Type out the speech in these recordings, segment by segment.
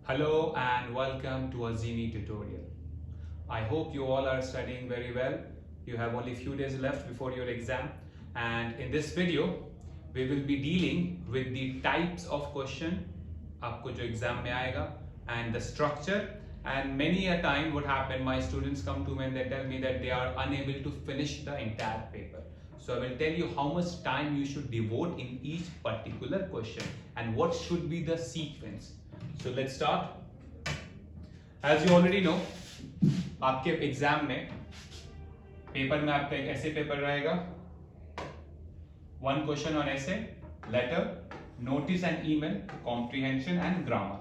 Hello and welcome to a Zini tutorial. I hope you all are studying very well. You have only few days left before your exam, and in this video we will be dealing with the types of question आपको जो exam में आएगा and the structure. And many a time what happen, my students come to me and they tell me that they are unable to finish the entire paper. So I will tell you how much time you should devote in each particular question and what should be the sequence. So let's start. As you already know, आपके exam में paper में आपका एक ऐसे paper रहेगा, one question on essay, letter, notice and email, comprehension and grammar.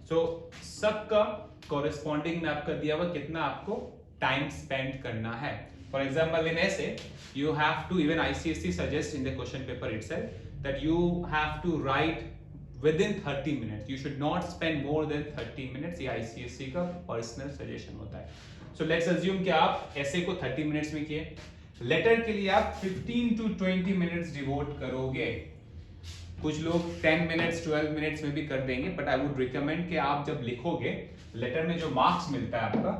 So सबका corresponding में आपका दिया हुआ कितना आपको time spend करना है. For example, in essay, you have to, even ICSE suggests in the question paper itself that you have to write within 30 minutes. You should not spend more than 30 minutes. ये ICSE का personal suggestion होता है. So let's assume कि आप essay को 30 minutes में किए, letter के लिए आप 15 to 20 minutes devote करोगे. कुछ लोग 10 minutes 12 minutes में भी कर देंगे, but I would recommend कि आप जब लिखोगे letter में जो marks मिलता है आपका,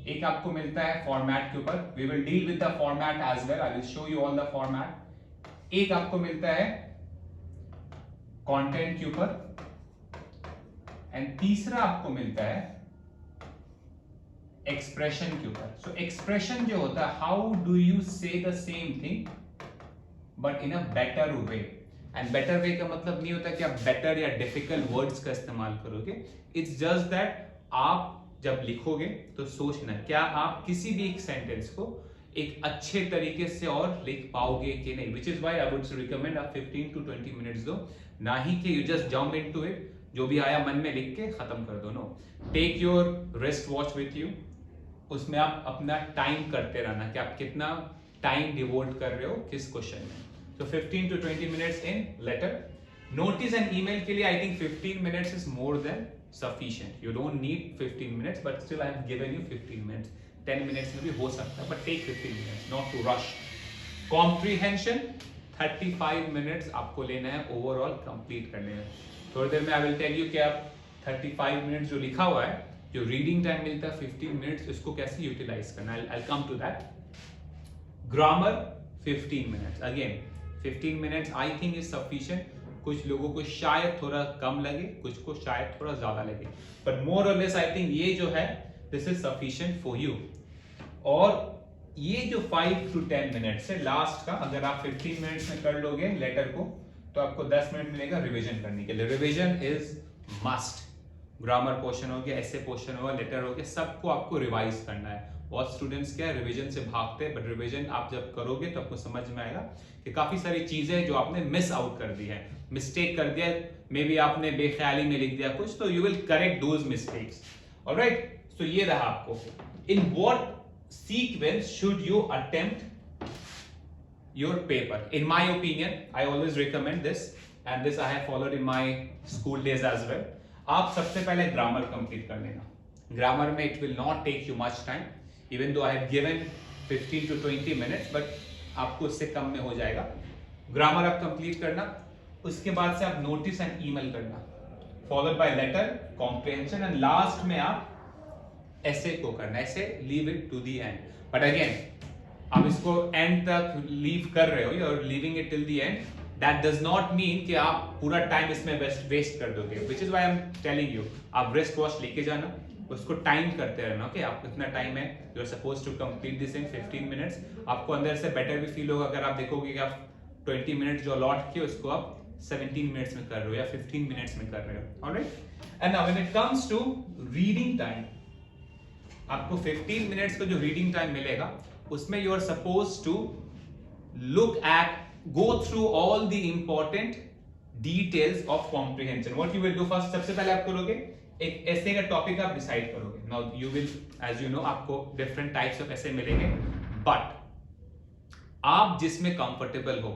एक आपको मिलता है format के ऊपर. We will deal with the format as well. I will show you all the format. एक आपको मिलता है कंटेंट के ऊपर एंड तीसरा आपको मिलता है एक्सप्रेशन के ऊपर. सो एक्सप्रेशन जो होता है, हाउ डू यू से the same thing but in a better way. And better way का मतलब नहीं होता कि आप बेटर या डिफिकल्ट वर्ड्स का इस्तेमाल करोगे. इट्स जस्ट दैट आप जब लिखोगे तो सोचना क्या आप किसी भी एक सेंटेंस को एक अच्छे तरीके से और लिख पाओगे कि नहीं. Which is why I would recommend आप 15 to 20 मिनट्स दो, ना ही कि you just jump into it, जो भी आया मन में लिख के खत्म कर दो. No, take your wrist watch with you. उसमें आप अपना टाइम करते रहना कि आप कितना टाइम डिवोट कर रहे हो किस क्वेश्चन में. तो 15 to 20 minutes in letter. Notice and email के लिए I think 15 minutes is more than sufficient. You don't need 15 minutes, but still I have given you 15 minutes. 10 minutes में भी हो सकता है, but take 15 minutes, not to rush. Comprehension 35 minutes आपको लेना है overall complete करने में. थोड़ी देर में I will tell you कि आप 35 minutes जो लिखा हुआ है, जो reading time मिलता है 15 minutes, इसको कैसे utilize करना है. I'll come to that. Grammar 15 minutes. Again 15 minutes I think is sufficient. कुछ लोगों को शायद थोड़ा कम लगे, कुछ को शायद थोड़ा ज्यादा लगे, बट मोर और लेस आई थिंक ये जो है this is sufficient for you. और ये जो 5 to 10 मिनट्स है लास्ट का, अगर आप 15 मिनट्स में कर लोगे लेटर को, तो आपको 10 मिनट मिलेगा रिवीजन करने के लिए. Revision is must. Grammar portion हो गया, ऐसे पोर्शन हो गया, लेटर हो गया, सबको आपको रिवाइज करना है. बहुत स्टूडेंट्स क्या है रिवीजन से भागते हैं, बट रिवीजन आप जब करोगे तो आपको समझ में आएगा कि काफी सारी चीजें जो आपने मिस आउट कर दी है, मिस्टेक कर दिया, मे बी आपने बेख्याली में लिख दिया कुछ, तो you will correct those mistakes. Alright, so ये रहा आपको. In what sequence should you attempt your paper. In my opinion I always recommend this, and this I have followed in my school days as well. आप सबसे पहले grammar complete कर लेना. Grammar में it will not take you much time, even though I have given 15 to 20 minutes, but आपको इससे कम में हो जाएगा. ग्रामर आप कंप्लीट करना, उसके बाद से आप नोटिस एंड ईमेल करना, followed by letter, comprehension, and last में आप ऐसे को करना. Essay leave it to the end. But again आप इसको एंड तक लीव कर रहे हो, you are leaving it till the end, that does not mean कि आप पूरा टाइम इसमें वेस्ट कर दोगे. Which is why I am telling you, आप रिस्ट वॉच लेके जाना, उसको टाइम करते रहना. ओके, आप कितना टाइम है, you are suppose to complete this in 15 minutes. आपको अंदर से बेटर भी फील होगा अगर आप देखोगे कि आप 20 मिनट जो अलॉट किए उसको आप 17 मिनट्स में कर रहे हो या 15 मिनट्स में कर रहे हो. Alright, and now when it comes to reading time, आपको 15 मिनट्स का जो रीडिंग टाइम मिलेगा उसमें you are suppose to look at, go through all the important details of comprehension. What you will do first, सबसे पहले आप करोगे एक ऐसे का टॉपिक आप डिसाइड करोगे. Now you will, as you know, आपको डिफरेंट टाइप्स ऑफ ऐसे मिलेंगे, बट आप जिसमें कंफर्टेबल हो,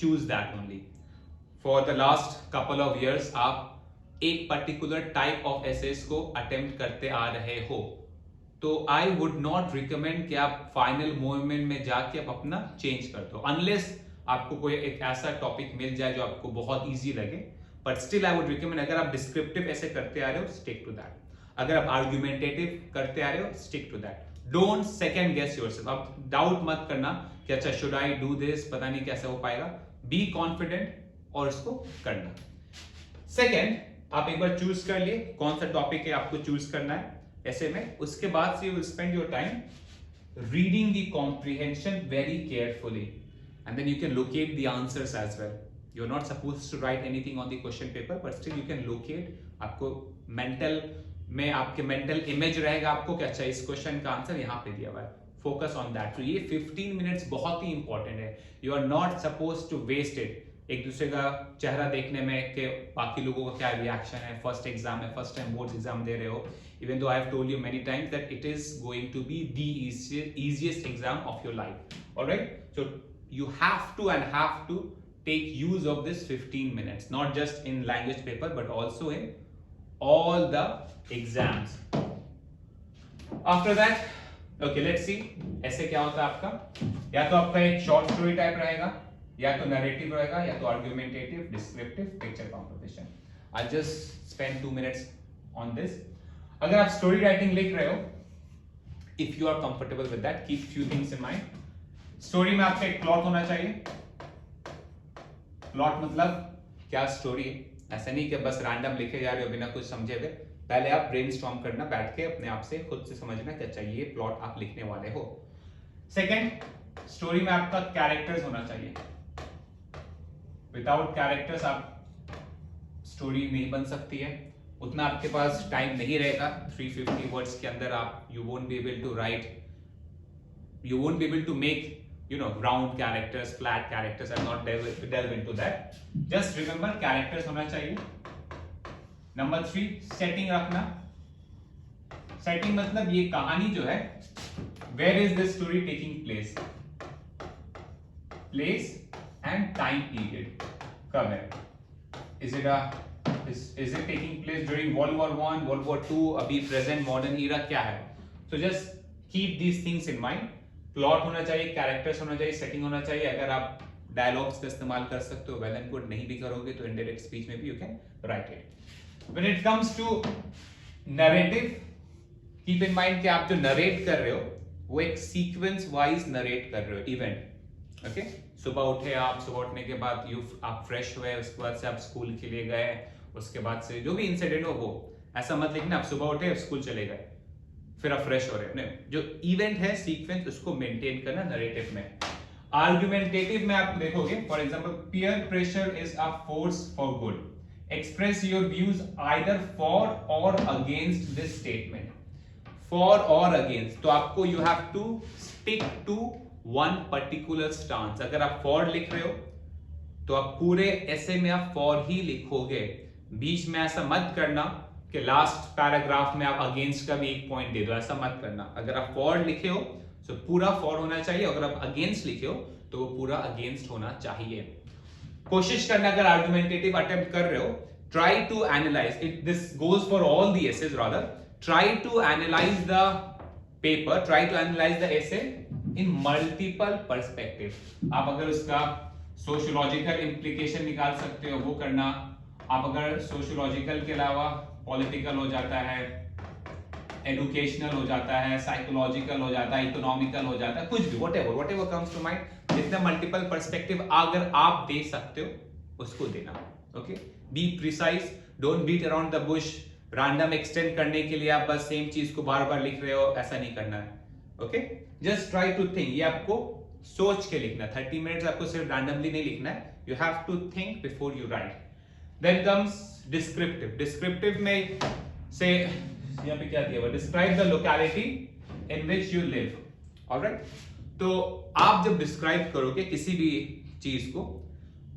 choose that only. For the last couple of years आप एक पर्टिकुलर टाइप ऑफ एसेस को अटेम्प्ट करते आ रहे हो, तो आई वुड नॉट रिकमेंड कि आप फाइनल मोमेंट में जाके आप अपना चेंज कर दो, अनलेस आपको कोई एक ऐसा टॉपिक मिल जाए जो आपको बहुत इजी लगे. But still I would recommend, अगर आप डिस्क्रिप्टिव ऐसे करते आ रहे हो, स्टिक टू दैट. अगर आप आर्ग्यूमेंटेटिव करते आ रहे हो, stick to that. Don't second guess yourself. आप डाउट मत करना कि अच्छा शुड आई डू दिस, पता नहीं कैसे हो पाएगा. बी कॉन्फिडेंट और इसको करना. सेकेंड, आप एक बार चूज कर लिए कौन सा टॉपिक है आपको चूज करना है ऐसे में. उसके बाद से you will spend your time reading the comprehension very carefully, and then you can locate the answers as well. You're not supposed to write anything on the question paper, but still you can locate. आपको mental में आपके mental image रहेगा आपको कि अच्छा इस question का answer यहाँ पे दिया हुआ है. Focus on that. तो ये 15 minutes बहुत ही important है. You are not supposed to waste it. एक दूसरे का चेहरा देखने में कि बाकी लोगों का क्या रिएक्शन है, फर्स्ट एग्जाम है, फर्स्ट टाइम बोर्ड एग्जाम दे रहे हो. Even though I have told you many times that it is going to be the easiest exam of your life. All right. So you have to take use of this 15 minutes, not just in language paper, but also in all the exams. After that, okay, let's see. ऐसे क्या होता है आपका? या तो आपका एक short story type रहेगा, या तो narrative रहेगा, या तो argumentative, descriptive, picture composition. I'll just spend 2 minutes on this. अगर आप स्टोरी राइटिंग लिख रहे हो, if you are comfortable with that, keep few things in mind. Story में आपका एक प्लॉट होना चाहिए. प्लॉट मतलब क्या स्टोरी है, ऐसा नहीं कि बस रैंडम लिखे जा रहे हो बिना कुछ समझे हुए. पहले आप ब्रेनस्टॉर्म करना, बैठ के अपने आप से खुद से समझना कि अच्छा ये प्लॉट आप लिखने वाले हो. सेकंड, स्टोरी में आपका कैरेक्टर्स होना चाहिए. विदाउट कैरेक्टर्स आप स्टोरी नहीं बन सकती है. उतना आपके पास टाइम नहीं रहेगा. 350 वर्ड्स के अंदर आप you won't be able to write, you won't be able to make round characters, flat characters. I not delve into that. Just remember characters होना चाहिए. नंबर 3, सेटिंग रखना. सेटिंग मतलब ये कहानी जो है, where is this story taking place, place and time period कब है. Is it taking place during World War I, World War II, अभी present modern era क्या है. So just keep these things in mind. Plot होना चाहिए, characters होना चाहिए, setting होना चाहिए. अगर आप dialogues का इस्तेमाल कर सकते हो, well and good. नहीं भी करोगे तो indirect speech में भी you can write it. When it comes to narrative, keep in mind कि आप जो narrate कर रहे हो वो एक sequence wise narrate कर रहे हो event. Okay? सुबह उठे आप, सुबह उठने के बाद आप फ्रेश हुए, उसके बाद से आप स्कूल के लिए गए, उसके बाद से जो भी इंसिडेंट हो वो ऐसा मत लिखना आप सुबह उठे स्कूल चले गए फिर आप फ्रेश हो रहे हैं. जो इवेंट है सीक्वेंस उसको मेंटेन करना नरेटिव में. आर्गुमेंटेटिव में आप देखोगे, for example, peer pressure is a force for good. Express your views either for or against this statement. For or against, तो आपको you have to stick to one particular stance. अगर आप for लिख रहे हो तो आप पूरे ऐसे में आप फॉर ही लिखोगे. बीच में ऐसा मत करना कि लास्ट पैराग्राफ में आप अगेंस्ट का भी एक पॉइंट दे दो, ऐसा मत करना. अगर आप फॉर लिखे हो तो पूरा फॉर होना चाहिए. अगर आप अगेंस्ट लिखे हो तो वो पूरा अगेंस्ट होना चाहिए. कोशिश करना, अगर आर्गुमेंटेटिव अटेम्प्ट कर रहे हो, try to analyse it. This goes for all the essays rather. Try to analyse the paper, try to analyse the essay in multiple perspective. आप अगर उसका सोशियोलॉजिकल इंप्लीकेशन निकाल सकते हो वो करना. आप अगर सोशियोलॉजिकल के अलावा पॉलिटिकल हो जाता है, एजुकेशनल हो जाता है, साइकोलॉजिकल हो जाता है, इकोनॉमिकल हो जाता है, कुछ भी, व्हाटएवर कम्स टू माइंड, जितने मल्टीपल पर्सपेक्टिव अगर आप दे सकते हो उसको देना. Okay, be precise, don't beat around the bush. Random extend करने के लिए आप बस सेम चीज को बार बार लिख रहे हो, ऐसा नहीं करना है. Okay, just try to think. ये आपको सोच के लिखना है. 30 मिनट्स आपको सिर्फ रैंडमली नहीं लिखना है. You have to think before you write. Then comes descriptive. Descriptive में से यहाँ पे क्या दिया हुआ, describe the locality in which you live. Alright, तो आप जब डिस्क्राइब करोगे किसी भी चीज को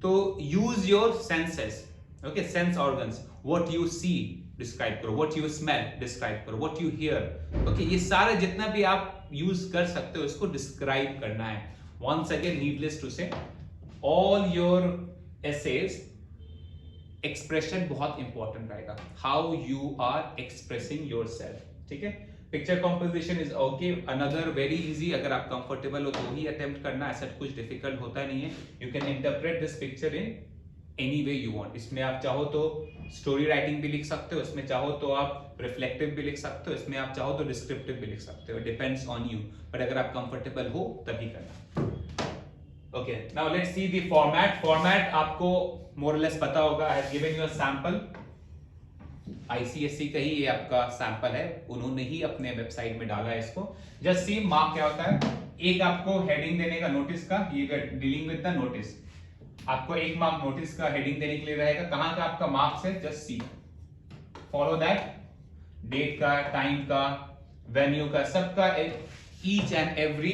तो use your senses. Okay, sense organs. What you see describe करो, व्हाट यू स्मेल डिस्क्राइब करो, व्हाट यू हियर. ओके, ये सारा जितना भी आप यूज कर सकते हो इसको डिस्क्राइब करना है. Once again, needless to say, all your essays expression बहुत इंपॉर्टेंट रहेगा. How you are expressing yourself. ठीक है, picture composition is okay, another very easy. अगर आप कंफर्टेबल हो तो ही अटेम्प्ट करना, ऐसा कुछ डिफिकल्ट होता नहीं है. You can interpret this picture in any way you want. इसमें आप चाहो तो स्टोरी राइटिंग भी लिख सकते हो, इसमें चाहो तो आप रिफ्लेक्टिव भी लिख सकते हो, इसमें आप चाहो तो डिस्क्रिप्टिव भी लिख सकते हो, डिपेंड्स ऑन यू, बट अगर आप कंफर्टेबल हो तभी करना। Okay, now let's see the format. Format आपको मोर लेस पता होगा। आई have given you a sample, ICSC का ही ये आपका सैंपल है, उन्होंने ही अपने वेबसाइट में डाला है इसको। जस्ट सी मार्क क्या होता है, एक आपको हेडिंग देने का नोटिस का, ये डीलिंग विद द नोटिस, आपको एक मार्क नोटिस का हेडिंग देने के लिए रहेगा। कहां का आपका मार्क्स है, just see, follow that, date का, टाइम का, वेन्यू का, सबका, each and every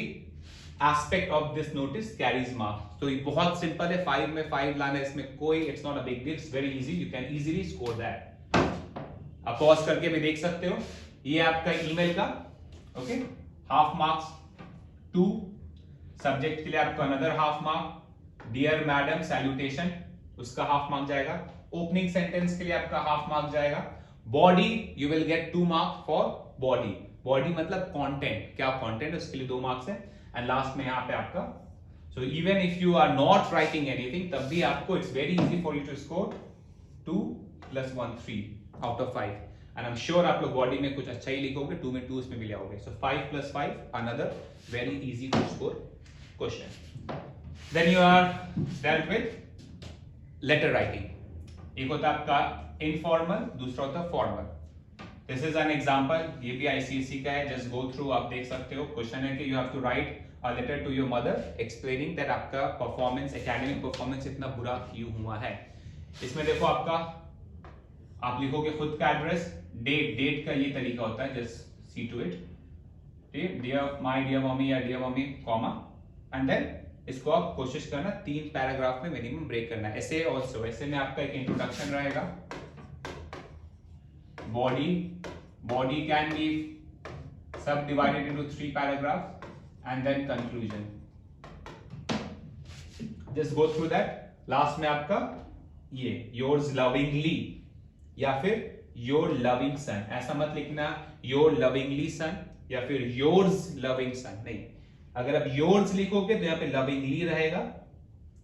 aspect of this notice carries marks. तो ये बहुत सिंपल है, 5 में 5 लाना है, इसमें कोई, it's not a big deal, it's very easy, you can easily score that. आप पॉज करके भी देख सकते हो। ये आपका ईमेल का, ओके, हाफ मार्क्स। 2 सब्जेक्ट के लिए आपको another half mark, dear madam salutation, उसका हाफ मार्क जाएगा। ओपनिंग सेंटेंस के लिए आपका हाफ मार्क जाएगा। Body you will get 2 mark for body, body मतलब कंटेंट, क्या कंटेंट, उसके लिए 2 मार्क्स है। एंड लास्ट में यहाँ पे आपका, so even if you are not writing anything, तब भी आपको it's very easy for you to score 2 + 1 3 out of 5। And I am sure आप लोग बॉडी में कुछ अच्छा ही लिखोगे, 2 में 2 इसमें भी ले आओगे। So 5 + 5 another very easy to score question. Then you are dealt with letter writing. एक होता है आपका इनफॉर्मल, दूसरा होता है formal. This is an example, ये भी आईसीएसई का है, जस्ट गो थ्रू, आप देख सकते हो। क्वेश्चन है कि you have to write a letter to your mother explaining that आपका परफॉर्मेंस, एकेडमिक परफॉर्मेंस इतना बुरा क्यों हुआ है। इसमें देखो आपका, आप लिखोगे खुद का एड्रेस, डेट का ये तरीका होता है, just see to it, dear my dear mummy या dear mummy comma, and then इसको आप कोशिश करना 3 पैराग्राफ में मिनिमम ब्रेक करना है। ऐसे ऑल्सो, ऐसे में आपका एक इंट्रोडक्शन रहेगा, body can be subdivided into 3 paragraph, and then conclusion. Just go through that. Last में आपका ये योर्स लविंगली या फिर योर लविंग सन, ऐसा मत लिखना योर लविंगली सन या फिर योर्स लविंग सन, नहीं। अगर आप योर्स लिखोगे तो यहाँ पे लविंगली रहेगा,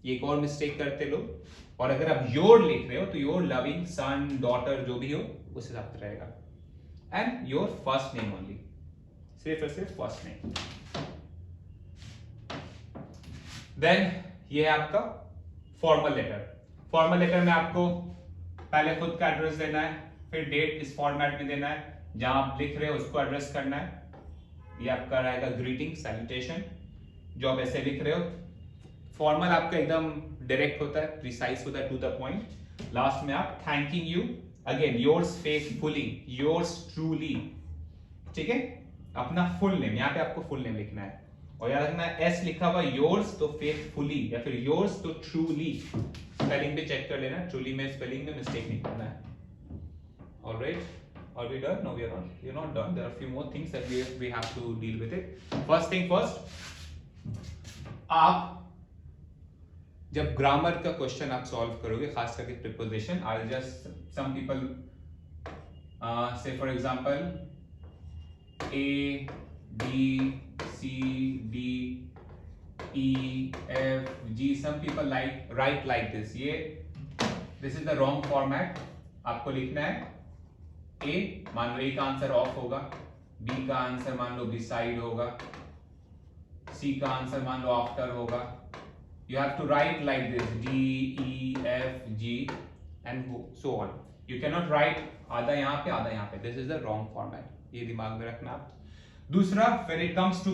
ये एक और मिस्टेक करते लोग। और अगर आप योर लिख रहे हो तो योर लविंग सन, डॉटर, जो भी हो उस हिसाब से रहेगा। And your first name only, सिर्फ और सिर्फ फर्स्ट नेम। देन ये है आपका फॉर्मल लेटर। फॉर्मल लेटर में आपको पहले खुद का एड्रेस देना है, फिर डेट इस फॉर्मेट में देना है, जहां आप लिख रहे हो उसको एड्रेस करना है। ये आपका रहेगा ग्रीटिंग, सैल्यूटेशन, जो आप ऐसे लिख रहे हो। फॉर्मल आपका एकदम डायरेक्ट होता है, प्रिसाइज होता है, टू द पॉइंट। लास्ट में आप thanking you, again yours faithfully, yours truly, ठीक है, अपना फुल नेम, यहाँ पे आपको फुल नेम लिखना है। और याद रखना एस लिखा हुआ योर्स तो फेथफुली या फिर योर्स तो ट्रूली, स्पेलिंग भी चेक कर लेना, ट्रूली में स्पेलिंग में मिस्टेक नहीं करना है। Alright, are we done? No, we are not done. There are a few more things that we have to deal with it. First thing first, आप जब ग्रामर का क्वेश्चन आप सॉल्व करोगे, खास करके preposition, I just some people say for example A B C D E F G, some people write like this. This is the wrong format. आपको लिखना है A, मान लो A का आंसर ऑफ होगा, B का आंसर मान लो beside होगा, C का आंसर मान लो आफ्टर होगा। You have to write like this, D E F G and so on. You cannot write आधा यहाँ पे आधा यहाँ पे. This is the wrong format. ये दिमाग में रखना आप। दूसरा, when it comes to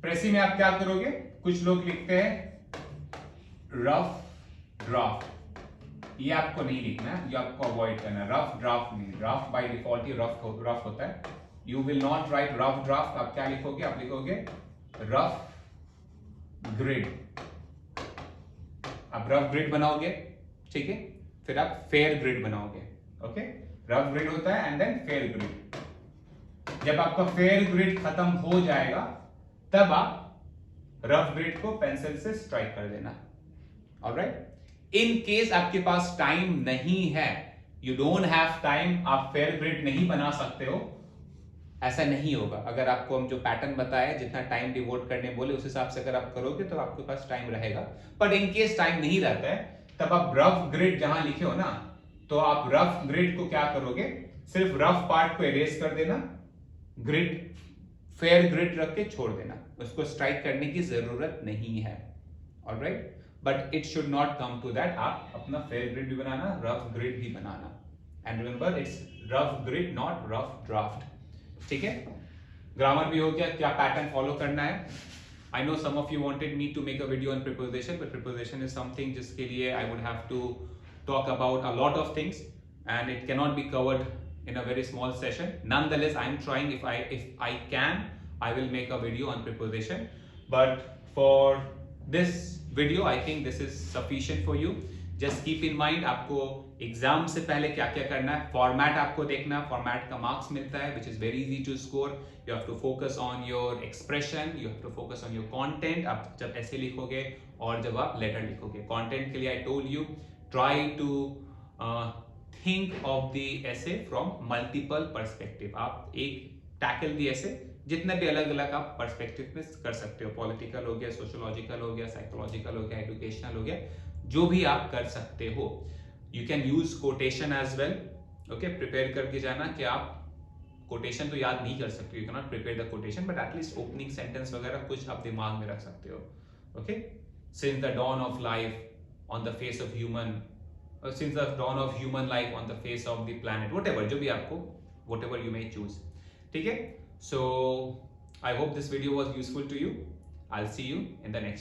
प्रेसी में आप क्या करोगे? कुछ लोग लिखते हैं रफ ड्राफ्ट, ये आपको नहीं लिखना है, ये आपको अवॉइड करना है। रफ ड्राफ्ट नहीं, draft by default he rough होता है। You will not right rough draft, आप क्या लिखोगे? आप लिखोगे रफ ग्रिड। आप रफ ग्रिड बनाओगे, ठीक है, फिर आप फेयर ग्रिड बनाओगे। ओके, रफ ग्रिड होता है एंड देन फेयर ग्रिड। जब आपका फेयर ग्रिड खत्म हो जाएगा तब आप रफ ग्रिड को पेंसिल से स्ट्राइक कर देना। ऑलराइट, इन केस आपके पास टाइम नहीं है, यू डोंट हैव टाइम, आप फेयर ग्रिड नहीं बना सकते हो, ऐसा नहीं होगा। अगर आपको हम जो पैटर्न बताया, जितना टाइम डिवोट करने बोले उस हिसाब से अगर आप करोगे तो आपके पास टाइम रहेगा। बट इन केस टाइम नहीं रहता है, तब आप रफ ग्रिड जहां लिखे हो ना, तो आप रफ ग्रिड को क्या करोगे, सिर्फ रफ पार्ट को इरेज कर देना, ग्रिड फेयर ग्रिड रख के छोड़ देना, उसको स्ट्राइक करने की जरूरत नहीं है। Alright, but it should not come to that. आप अपना फेयर ग्रिड भी बनाना, रफ ग्रिड भी बनाना, and remember it's rough grid not rough draft. ठीक है, ग्रामर भी हो गया, क्या पैटर्न फॉलो करना है। I know some of you wanted me to make a video on preposition, but preposition is something जिसके लिए I would have to talk about a lot of things and it cannot be covered in a very small session. Nonetheless, I am trying, if I can, I will make a video on preposition, but for this video I think this is sufficient for you. Just keep in mind आपको exam से पहले क्या क्या करना है, format आपको देखना है, फॉर्मेट का मार्क्स मिलता है which is very easy to score. You have to focus on your expression, you have to focus on your content. आप जब ऐसे लिखोगे और जब आप लेटर लिखोगे, कंटेंट के लिए I told you try to think of the essay from multiple perspective. आप एक tackle the essay जितने भी अलग अलग आप पर्सपेक्टिव में कर सकते हो, पॉलिटिकल हो गया, सोशियोलॉजिकल हो गया, साइकोलॉजिकल हो गया, एजुकेशनल हो गया, जो भी आप कर सकते हो। You can use quotation as well. Okay, prepare करके जाना कि आप कोटेशन तो याद नहीं कर सकते, you can not prepare the quotation, but at least opening sentence वगैरह कुछ आप दिमाग में रख सकते हो। Okay, since the dawn of life on the face of human, since the dawn of human life on the face of the planet, whatever, जो भी आपको, whatever you may choose. ठीक है, so I hope this video was useful to you. I'll see you in the next